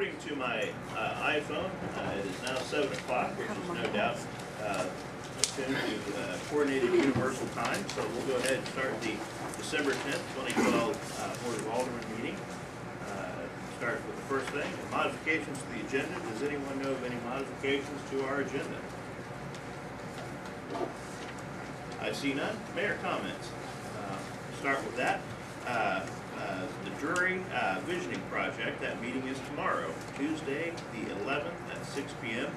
according to my iPhone, it is now 7 o'clock, which is no doubt attuned to Coordinated Universal Time. So we'll go ahead and start the December 10th, 2012 Board of Aldermen meeting. Start with the first thing, modifications to the agenda. Does anyone know of any modifications to our agenda? I see none. Mayor comments. Start with that. The Drury Visioning Project, that meeting is tomorrow, Tuesday the 11th at 6 p.m.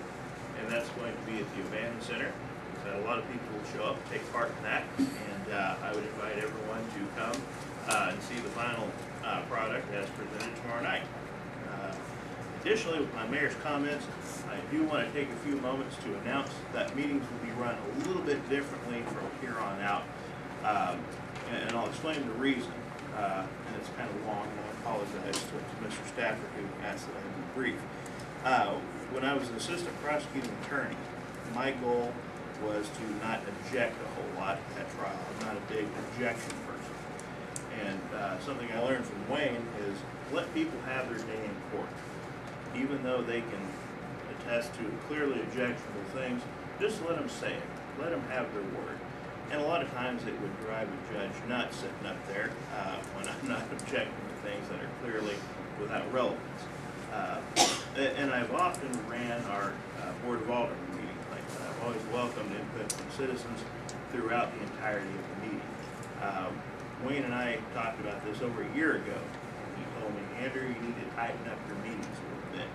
and that's going to be at the Abandon Center. We've had a lot of people show up and take part in that, and I would invite everyone to come and see the final product as presented tomorrow night. Additionally, with my mayor's comments, I do want to take a few moments to announce that meetings will be run a little bit differently from here on out, and I'll explain the reason. And it's kind of long, and I apologize to Mr. Stafford who asked that I be brief. When I was an assistant prosecuting attorney, my goal was to not object a whole lot at trial. I'm not a big objection person. And something I learned from Wayne is let people have their day in court. Even though they can attest to clearly objectionable things, just let them say it. Let them have their word. And a lot of times it would drive a judge nuts sitting up there when I'm not objecting to things that are clearly without relevance. And I've often ran our Board of Aldermen meetings like that. I've always welcomed input from citizens throughout the entirety of the meeting. Wayne and I talked about this over a year ago, and he told me, Andrew, you need to tighten up your meetings a little bit.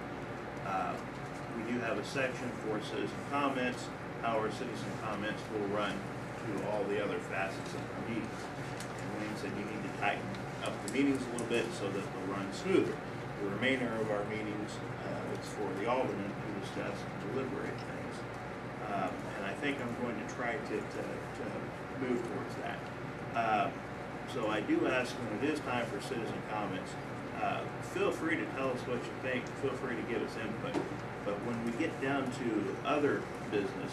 We do have a section for citizen comments. However, citizen comments will run to all the other facets of the meeting. And Wayne said you need to tighten up the meetings a little bit so that they'll run smoother. The remainder of our meetings, it's for the aldermen to discuss and deliberate things. And I think I'm going to try to move towards that. So I do ask when it is time for citizen comments, feel free to tell us what you think, feel free to give us input. But when we get down to other business,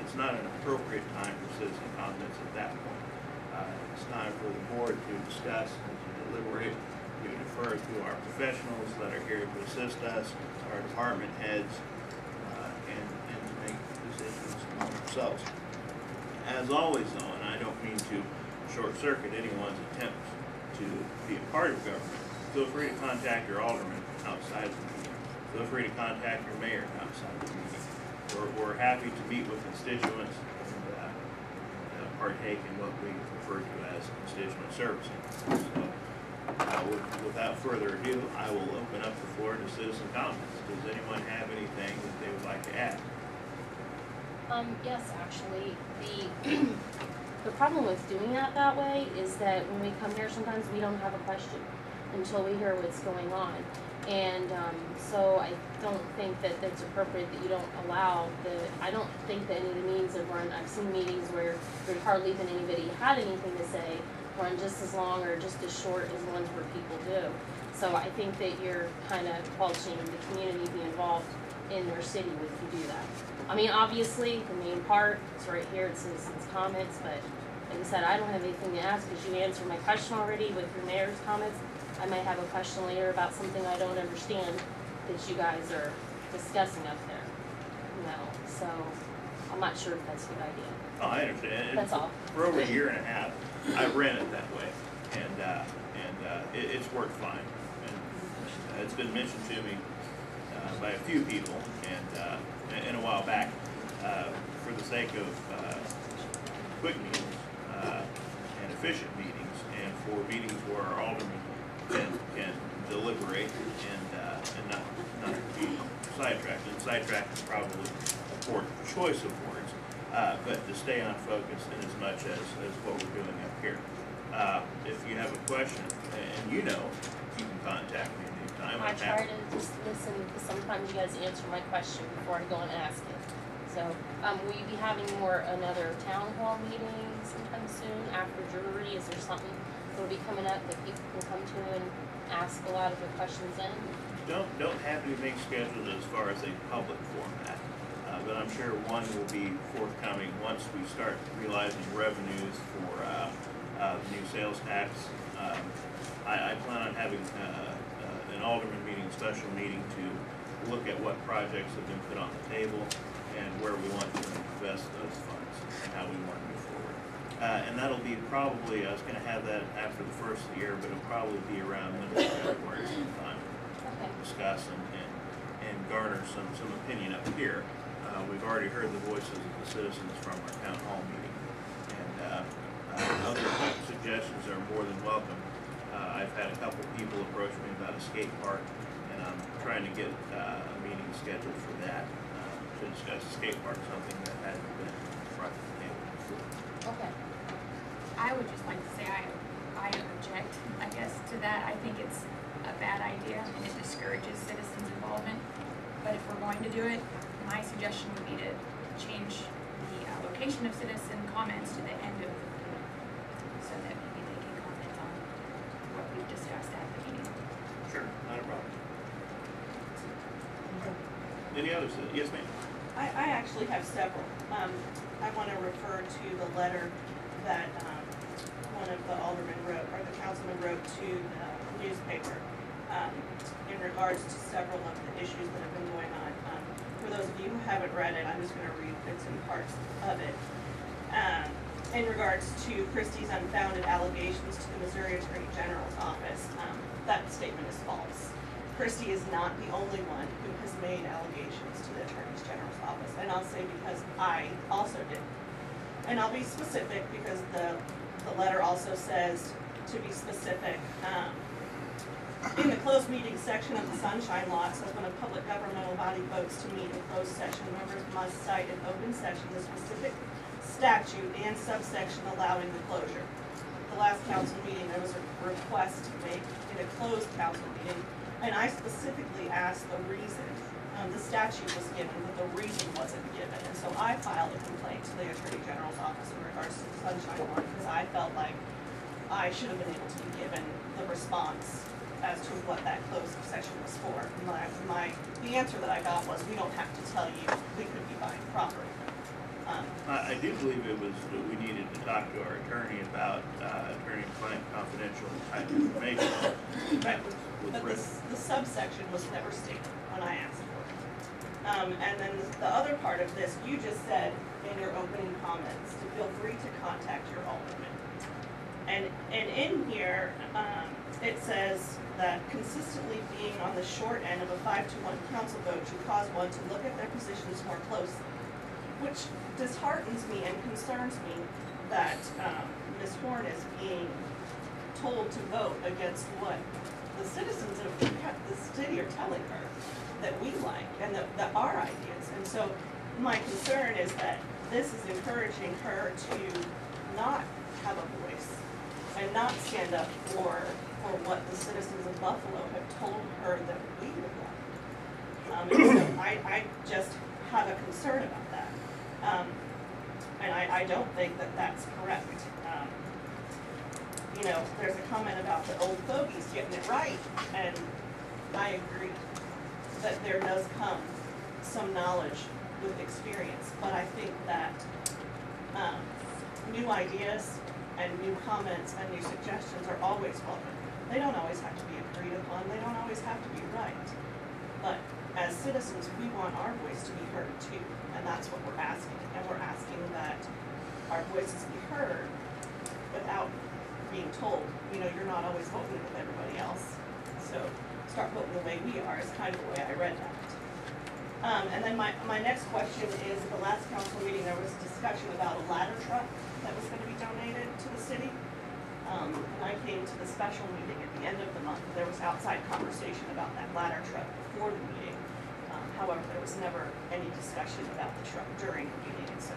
it's not an appropriate time for citizen comments at that point. It's time for the board to discuss and to deliberate, to defer to our professionals that are here to assist us, our department heads, and to make decisions among ourselves. As always though, and I don't mean to short-circuit anyone's attempts to be a part of government, feel free to contact your alderman outside of the meeting. Feel free to contact your mayor outside of the meeting. We're happy to meet with constituents and partake in what we refer to as constituent servicing. So, without further ado, I will open up the floor to citizen comments. Does anyone have anything that they would like to add? Yes, actually, the problem with doing that way is that when we come here, sometimes we don't have a question until we hear what's going on. And so I don't think that it's appropriate that you don't allow I don't think that any of the meetings have run, I've seen meetings where there's hardly even anybody had anything to say, run just as long or just as short as ones where people do. So I think that you're kind of mulching the community be involved in their city if you do that. I mean, obviously, the main part is right here, it's citizens' comments, but like I said, I don't have anything to ask because you answered my question already with your mayor's comments. I might have a question later about something I don't understand that you guys are discussing up there. So I'm not sure if that's a good idea. Oh, I understand. That's all. For over a year and a half, I ran it that way, and it's worked fine. And it's been mentioned to me by a few people, and a while back, for the sake of quick meetings and efficient meetings, and for meetings where our aldermen can deliberate and not be sidetracked. And sidetracked is probably a poor choice of words, but to stay on focus in as much as what we're doing up here. If you have a question, and you know, you can contact me anytime. I try to just listen because sometimes you guys answer my question before I go and ask it. So will you be having another town hall meeting sometime soon after Drury? Is there something that will be coming up that people can come to and ask a lot of their questions in? Don't have anything scheduled as far as a public format, but I'm sure one will be forthcoming once we start realizing revenues for the new sales tax. I plan on having an an alderman meeting, a special meeting to look at what projects have been put on the table and where we want to invest those funds and how we want to move forward. And that'll be probably, I was gonna have that after the first of the year, but it'll probably be around middle of February sometime. Okay. Discuss and garner some opinion up here. We've already heard the voices of the citizens from our town hall meeting. And other suggestions are more than welcome. I've had a couple people approach me about a skate park, and I'm trying to get a meeting scheduled for that, to discuss the skate park, something that hadn't been brought to the table before. Okay. I would just like to say I object, I guess, to that. I think it's a bad idea and it discourages citizens' involvement. But if we're going to do it, my suggestion would be to change the location of citizen comments to the end of the meeting so that maybe they can comment on what we've discussed at the meeting. Sure, not a problem. Any others? Yes, ma'am. I actually have several. I want to refer to the letter that one of the aldermen wrote, or the councilman wrote to the newspaper in regards to several of the issues that have been going on. For those of you who haven't read it, I'm just going to read bits and parts of it. In regards to Christie's unfounded allegations to the Missouri Attorney General's office, that statement is false. Christie is not the only one who has made allegations to the Attorney General's office, and I'll say because I also did. And I'll be specific because the letter also says to be specific. In the closed meeting section of the Sunshine Law, it says when a public governmental body votes to meet in closed session, members must cite in open session the specific statute and subsection allowing the closure. The last council meeting, there was a request to make in a closed council meeting, and I specifically asked the reason. The statute was given, but the reason wasn't given, and so I filed a complaint to the Attorney General's office in regards to the Sunshine Law because I felt like I should have been able to be given the response as to what that closed session was for. The answer that I got was, we don't have to tell you, we could be buying property. I do believe it was that we needed to talk to our attorney about attorney-client confidential type information. That was But written. the subsection was never stated when I asked for it. And then the other part of this, you just said in your opening comments to feel free to contact your alderman. And in here, it says that consistently being on the short end of a 5-1 council vote should cause one to look at their positions more closely, which disheartens me and concerns me that Ms. Horn is being told to vote against what the citizens of the city are telling her that we like and that our ideas. And so my concern is that this is encouraging her to not have a voice and not stand up for what the citizens of Buffalo have told her that we would like. And so I just have a concern about that. And I don't think that that's correct. You know, there's a comment about the old fogies getting it right, and I agree that there does come some knowledge with experience, but I think that new ideas and new comments and new suggestions are always welcome. They don't always have to be agreed upon, they don't always have to be right, but as citizens, we want our voice to be heard too, and that's what we're asking, and we're asking that our voices be heard without being told, you know, you're not always voting with everybody else, so start voting the way we are is kind of the way I read that. And then my next question is, at the last council meeting, there was discussion about a ladder truck that was going to be donated to the city. And I came to the special meeting at the end of the month. There was outside conversation about that ladder truck before the meeting. However, there was never any discussion about the truck during the meeting. So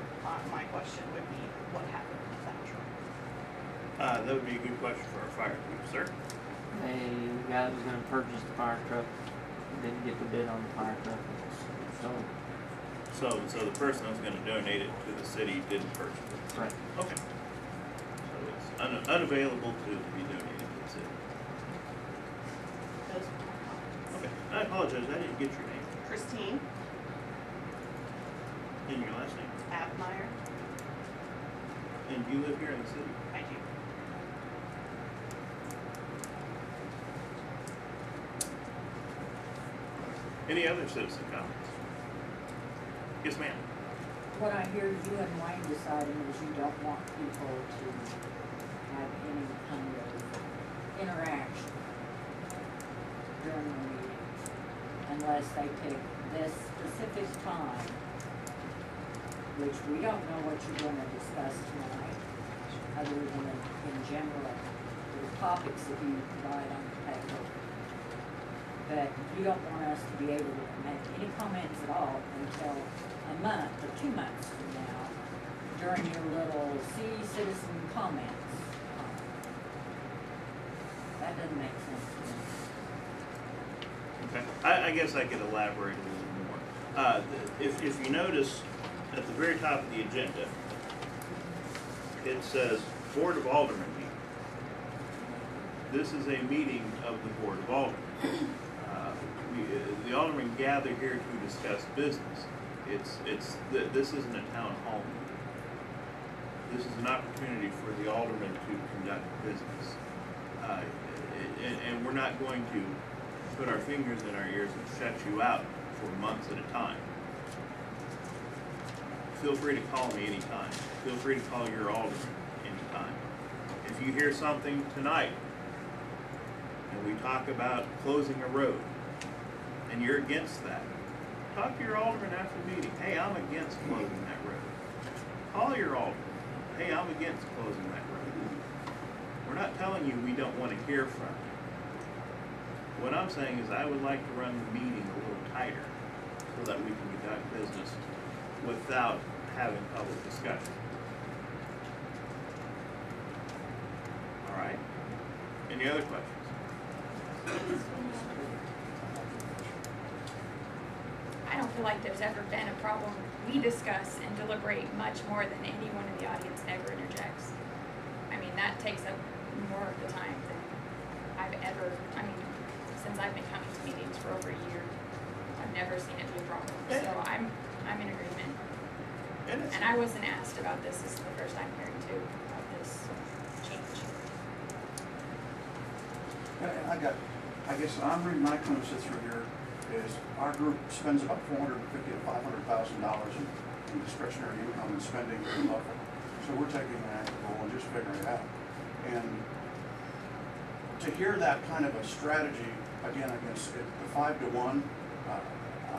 my question would be, what happened with that truck? That would be a good question for our fire chief, sir. The guy that was gonna purchase the fire truck didn't get the bid on the fire truck, so. So the person that was gonna donate it to the city didn't purchase it? Right. Okay. So it's unavailable to be donated to the city. Those were my comments. Okay, I apologize, I didn't get your name. Christine And your last name? Abmeyer. And you live here in the city? I do. Any other citizen comments? Yes, ma'am. What I hear you and Wayne deciding is you don't want people to have any kind of interaction during the meetings unless they pick this specific time, which we don't know what you're gonna discuss tonight, other than in general, the topics that you provide on the paper. But you don't want us to be able to make any comments at all until a month or 2 months from now during your little citizen comments. That doesn't make sense to me. Okay. I guess I could elaborate a little more. If you notice at the very top of the agenda, it says Board of Aldermen meeting. This is a meeting of the Board of Aldermen. The aldermen gather here to discuss business. This isn't a town hall meeting. This is an opportunity for the aldermen to conduct business. And we're not going to put our fingers in our ears and shut you out for months at a time. Feel free to call me anytime. Feel free to call your alderman anytime. If you hear something tonight, and we talk about closing a road, and you're against that, talk to your alderman after the meeting. Hey, I'm against closing that road. Call your alderman. Hey, I'm against closing that road. We're not telling you we don't want to hear from you. What I'm saying is I would like to run the meeting a little tighter so that we can conduct business without having public discussion. All right? Any other questions? I don't feel like there's ever been a problem. We discuss and deliberate much more than anyone in the audience ever interjects. I mean, that takes up more of the time than I've ever, since I've been coming to meetings for over a year, I've never seen it be a problem. So I'm in agreement. And I wasn't asked about this. This is the first I'm hearing too about this change. I guess I'm reading my kind of sit through here is our group spends about $450,000 to $500,000 in discretionary income and spending very local. So we're taking an active role and just figuring it out. And to hear that kind of a strategy, again, against the 5 to 1,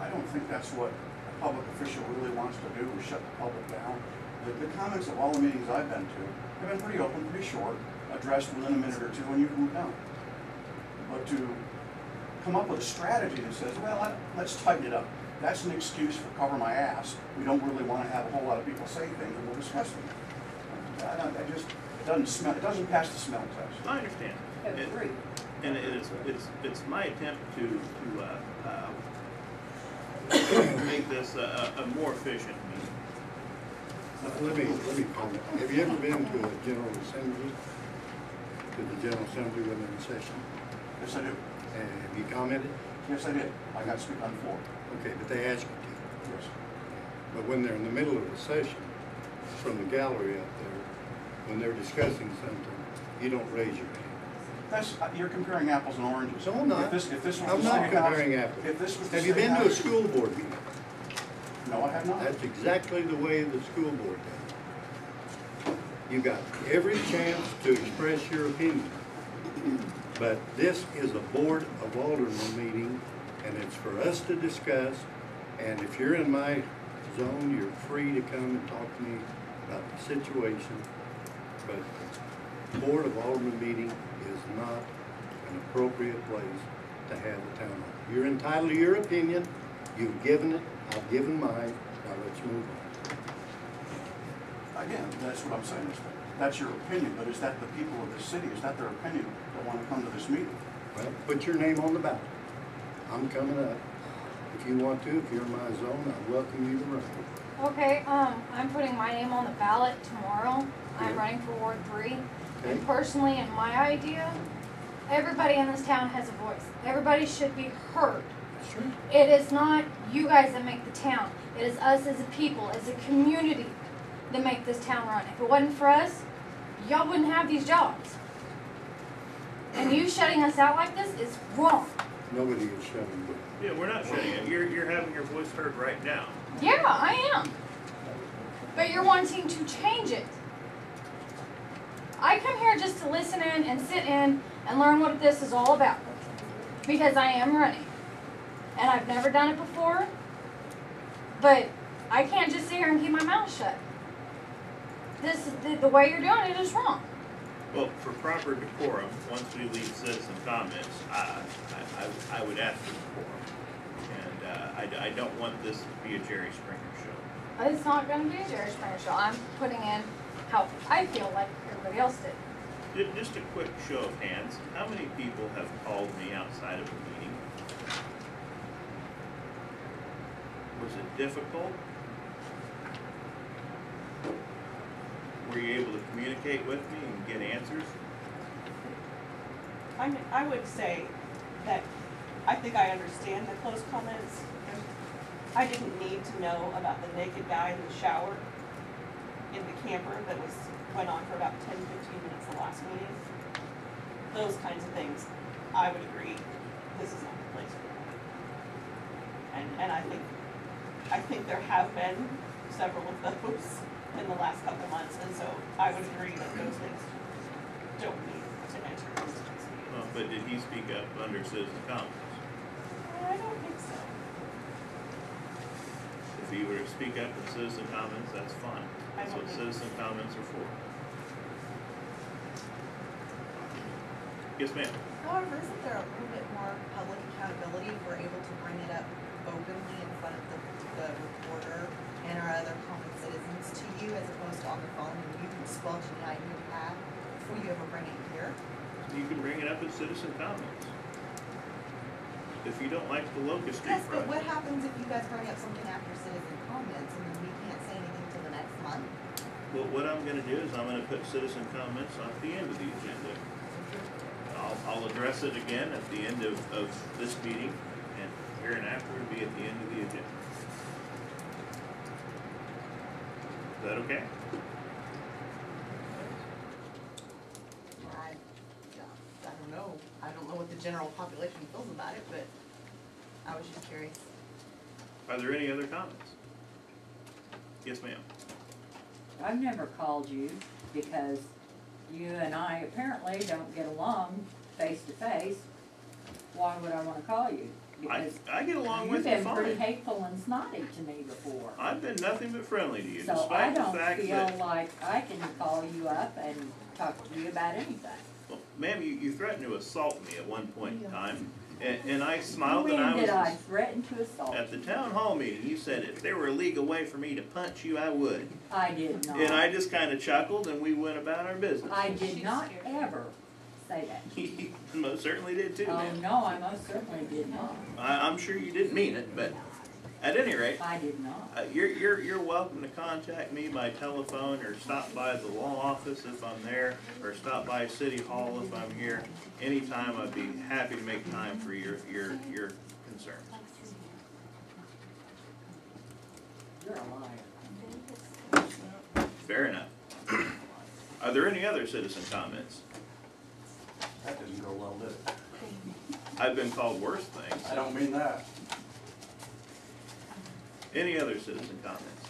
I don't think that's what a public official really wants to do, is shut the public down. The comments of all the meetings I've been to have been pretty open, pretty short, addressed within a minute or two, and you've moved on. But to come up with a strategy that says, well, let's tighten it up. That's an excuse for cover my ass. We don't really want to have a whole lot of people say things, and we'll discuss them. It doesn't smell. It doesn't pass the smell test. I understand. And it's my attempt to make this a more efficient meeting. Let me comment. Have you ever been to a general assembly? To the general assembly when they're in session? Yes, I do. And have you commented? Yes, I did. I got to speak on the floor. Okay, but they ask you to. Yes. But when they're in the middle of a session, from the gallery up there, when they're discussing something, you don't raise your hand. You're comparing apples and oranges. No, I'm not. If this was I'm the not city house, comparing apples. If this was the Have you city been to a house- school board meeting? No, I have not. That's exactly the way the school board does. You got every chance to express your opinion. But this is a Board of Aldermen meeting, and it's for us to discuss. And if you're in my zone, you're free to come and talk to me about the situation. But the Board of Aldermen meeting is not an appropriate place to have a town hall. You're entitled to your opinion. You've given it. I've given mine. Now let's move on. Again, that's what I'm saying. That's your opinion, but is that the people of this city? Is that their opinion that want to come to this meeting? Well, put your name on the ballot. I'm coming up. If you want to, if you're in my zone, I welcome you to run. Okay, I'm putting my name on the ballot tomorrow. I'm Okay. running for Ward 3. Okay. And personally, in my idea, everybody in this town has a voice. Everybody should be heard. That's right. It is not you guys that make the town. It is us as a people, as a community, that make this town run. If it wasn't for us, y'all wouldn't have these jobs. And you shutting us out like this is wrong. Nobody is shutting down. Yeah, we're not shutting it. You're having your voice heard right now. Yeah, I am. But you're wanting to change it. I come here just to listen in and sit in and learn what this is all about. Because I am running. And I've never done it before. But I can't just sit here and keep my mouth shut. This is the way you're doing it is wrong. Well, for proper decorum, once we leave citizen comments, I would ask for decorum. And I don't want this to be a Jerry Springer show. It's not going to be a Jerry Springer show. I'm putting in how I feel like everybody else did. Just a quick show of hands. How many people have called me outside of a meeting? Was it difficult? Were you able to communicate with me and get answers? I would say that I think I understand the closed comments. I didn't need to know about the naked guy in the shower in the camper that went on for about 10, 15 minutes the last meeting. Those kinds of things, I would agree, this is not the place for that. And I think there have been several of those in the last couple months, and so I would agree that those things don't need to enter into this meeting. Well, but did he speak up under citizen comments? I don't think so. If he were to speak up in citizen comments, that's fine. I That's don't what think citizen comments are for. Yes, ma'am. However, isn't there a little bit more public accountability if we're able to bring it up openly in front of the reporter and our other common citizens to you, as opposed to on the phone and you can squelch any idea you have before you ever bring it here? You can bring it up in citizen comments. If you don't like the Locust Street Yes, but what project. happens if you guys bring up something after citizen comments and then we can't say anything till the next month? Well, what I'm gonna do is I'm gonna put citizen comments at the end of the agenda. I'll address it again at the end of this meeting, and hereinafter will be at the end of the agenda. Is that okay? I don't know. I don't know what the general population feels about it, but I was just curious. Are there any other comments? Yes, ma'am. I've never called you because you and I apparently don't get along face to face. Why would I wanna call you? Because I get along you've with you been pretty fine. hateful and snotty to me before. I've been nothing but friendly to you, So I despite the don't fact feel that, like I can call you up and talk to you about anything. well, ma'am, you threatened to assault me at one point in time, and I smiled and When did I was, threaten to assault at the you? town hall meeting, you said if there were a legal way for me to punch you, I would. I did not. And I just kinda chuckled and we went about our business. I did not ever say that. You most certainly did too, Oh, ma'am. no, I most certainly did not. I'm sure you didn't mean it, but at any rate, I did not. you're welcome to contact me by telephone or stop by the law office if I'm there, or stop by City Hall if I'm here. Anytime, I'd be happy to make time for your concerns. You're a liar. Fair enough. Are there any other citizen comments? That didn't go well, did it? I've been called worse things. I don't mean that. Any other citizen comments?